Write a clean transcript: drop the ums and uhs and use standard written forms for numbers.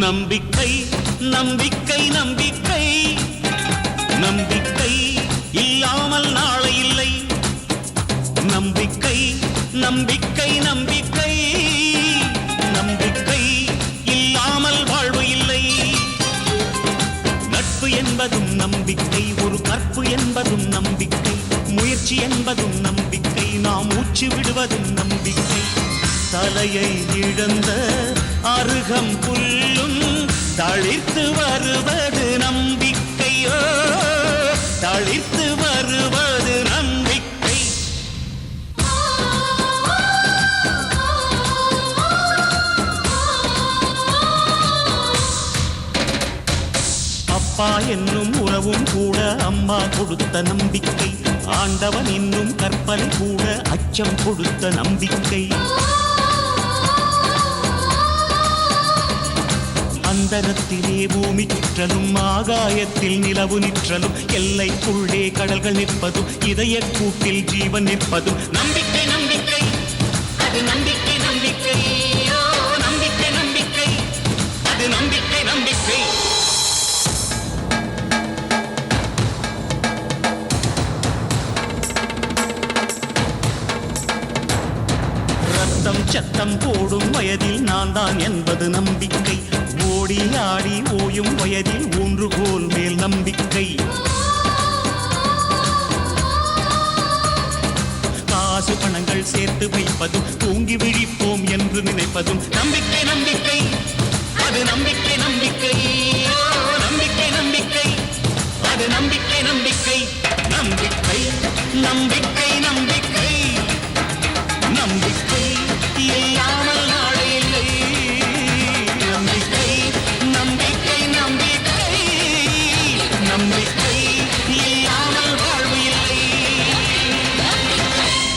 நம்பிக்கை நம்பிக்கை நம்பிக்கை நம்பிக்கை இல்லாமல் நாளை இல்லை. நம்பிக்கை நம்பிக்கை நம்பிக்கை நம்பிக்கை இல்லாமல் வாழ்வு இல்லை. நட்பு என்பதும் நம்பிக்கை, ஒரு கற்பு என்பதும் நம்பிக்கை, முயற்சி என்பதும் நம்பிக்கை, நாம் மூச்சு விடுவதும் நம்பிக்கை. தலையை இழந்த அருகம் புல்லும் தளிர்த்து வருவது நம்பிக்கையோ, தளிர்த்து வருவது நம்பிக்கை. அப்பா என்னும் உறவும் கூட அம்மா கொடுத்த நம்பிக்கை, ஆண்டவன் என்னும் கற்பனை கூட அச்சம் கொடுத்த நம்பிக்கை. அந்தரத்திலே பூமி சுற்றலும், ஆகாயத்தில் நிலவு நிற்றலும், எல்லைக்குள்ளே கடல்கள் நிற்பதும், இதய கூட்டில் ஜீவன் நிற்பதும் நம்பிக்கை நம்பிக்கை, அது நம்பிக்கை நம்பிக்கை, நம்பிக்கை நம்பிக்கை, அது நம்பிக்கை நம்பிக்கை. ரத்தம் சத்தம் போடும் வயதில் நான் தான் என்பது நம்பிக்கை, ஓடி ஆடி ஓயும் வயதில் ஊன்றுகோல் மேல் நம்பிக்கை. காசு பணங்கள் சேர்த்து வைப்பதும், தூங்கி விழிப்போம் என்று நினைப்பதும் நம்பிக்கை நம்பிக்கை, அது நம்பிக்கை நம்பிக்கை.